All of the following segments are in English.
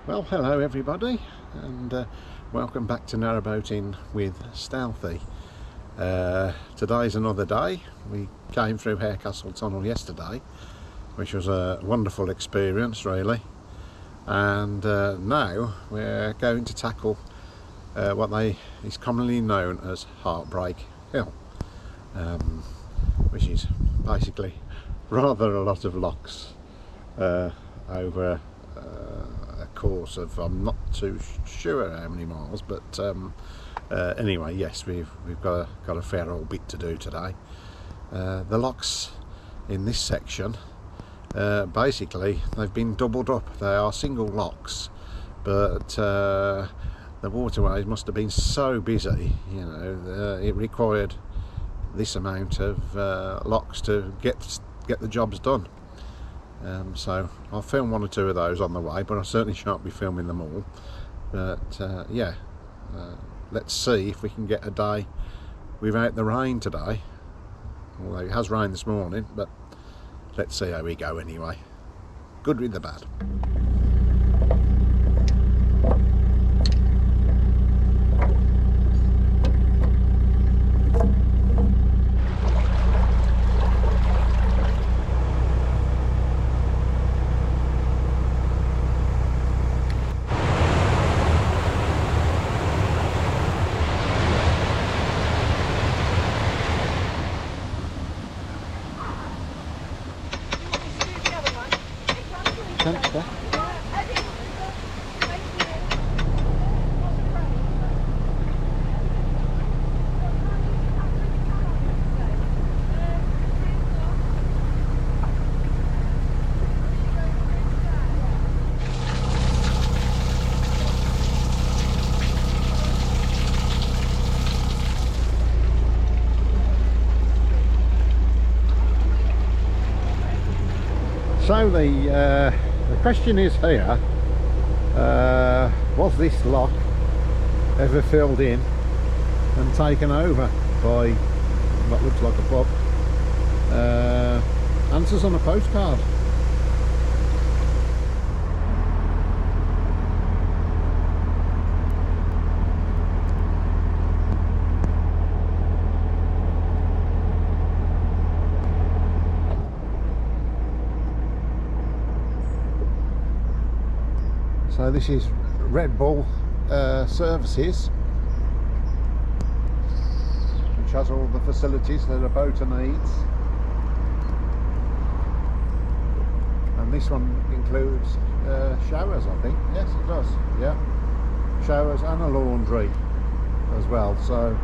Well, hello everybody, and welcome back to Narrowboating with Stealthy. Today's another day. We came through Harecastle Tunnel yesterday, which was a wonderful experience really, and now we're going to tackle what is commonly known as Heartbreak Hill, which is basically rather a lot of locks over a course of, I'm not too sure how many miles, but anyway, yes, we've got a fair old bit to do today. The locks in this section, basically they've been doubled up. They are single locks, but the waterways must have been so busy, you know, it required this amount of locks to get the jobs done. So I'll film one or two of those on the way, but I certainly shan't be filming them all. But yeah, let's see if we can get a day without the rain today, although it has rained this morning, but let's see how we go anyway. Good with the bad. So the question is here, was this lock ever filled in and taken over by what looks like a pub? Answers on a postcard. So this is Red Bull Services, which has all the facilities that a boater needs, and this one includes showers, I think. Yes, it does. Yeah, showers and a laundry as well. So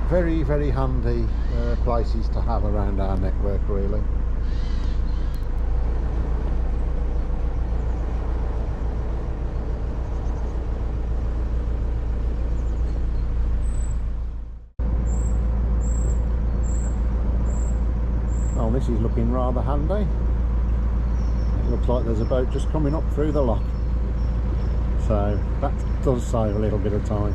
very, very handy places to have around our network, really. This is looking rather handy. It looks like there's a boat just coming up through the lock, so that does save a little bit of time.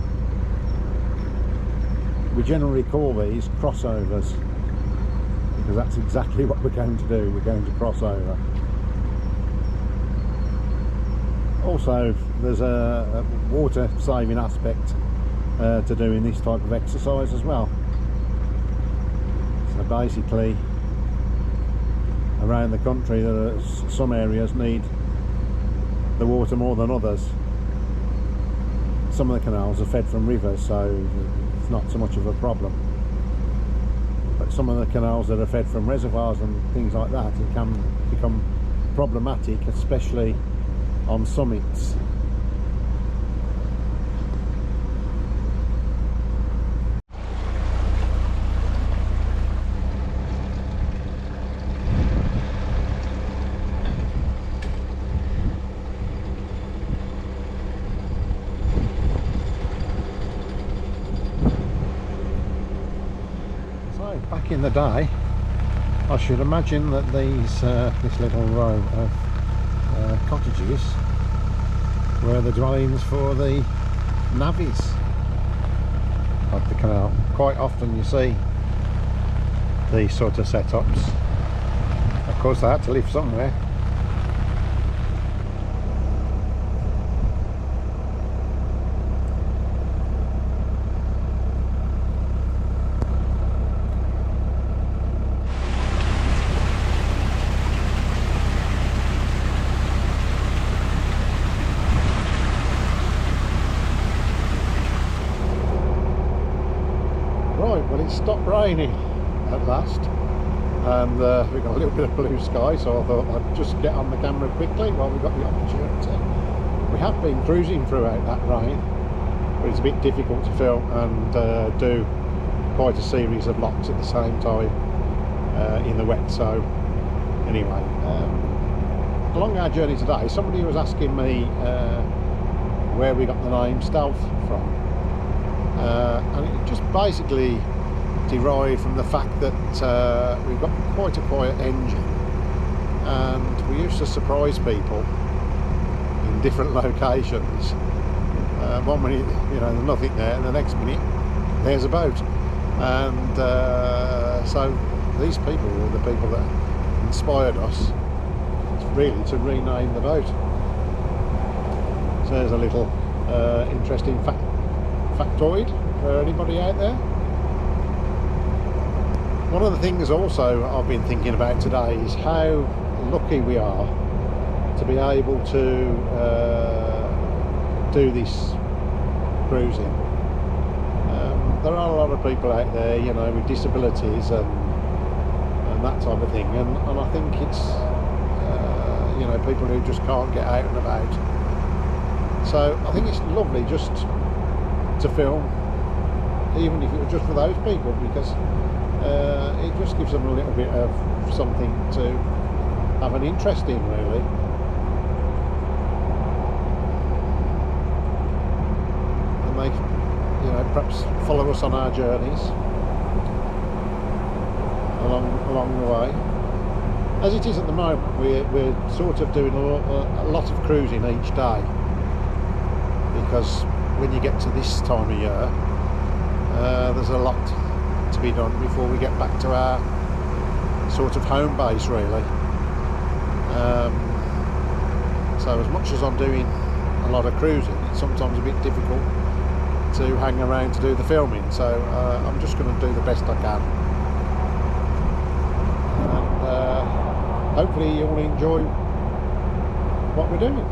We generally call these crossovers because that's exactly what we're going to do. We're going to cross over. Also, there's a water saving aspect to doing this type of exercise as well. So basically, around the country, there are some areas need the water more than others. Some of the canals are fed from rivers, so it's not so much of a problem, but some of the canals that are fed from reservoirs and things like that, it can become problematic, especially on summits. Back in the day, I should imagine that this little row of cottages were the dwellings for the navvies of the canal. Quite often you see these sort of setups. Of course they had to live somewhere. It stopped raining at last, and we got a little bit of blue sky, so I thought I'd just get on the camera quickly while we got the opportunity. We have been cruising throughout that rain, but it's a bit difficult to film and do quite a series of locks at the same time in the wet. So anyway, along our journey today, somebody was asking me where we got the name Stealth from, and it just basically derived from the fact that we've got quite a quiet engine, and we used to surprise people in different locations. One minute, you know, there's nothing there, and the next minute there's a boat, and so these people were the people that inspired us really to rename the boat. So there's a little interesting factoid for anybody out there. One of the things also I've been thinking about today is how lucky we are to be able to do this cruising. There are a lot of people out there, you know, with disabilities and that type of thing, and I think it's you know, people who just can't get out and about. So I think it's lovely just to film, even if it was just for those people, because it just gives them a little bit of something to have an interest in, really. And they, you know, perhaps follow us on our journeys along the way. As it is at the moment, we're sort of doing a lot of cruising each day, because when you get to this time of year, there's a lot to be done before we get back to our sort of home base, really. So as much as I'm doing a lot of cruising, it's sometimes a bit difficult to hang around to do the filming, so I'm just going to do the best I can, and hopefully you'll enjoy what we're doing.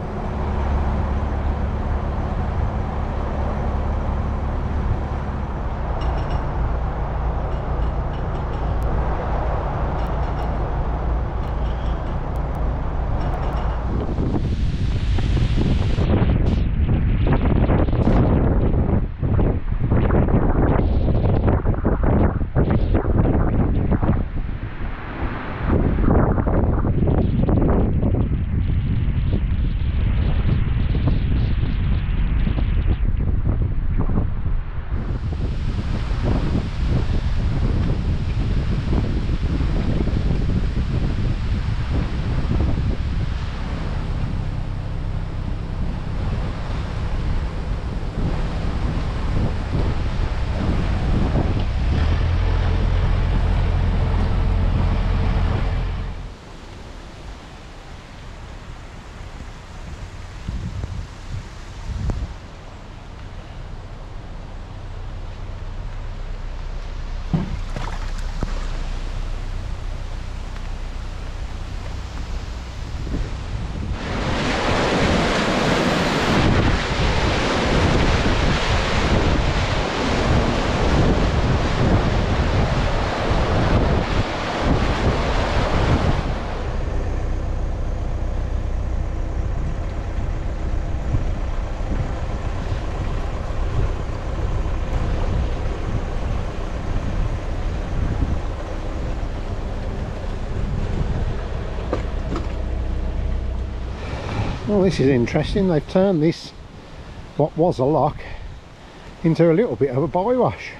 Well, this is interesting. They've turned this, what was a lock, into a little bit of a bywash.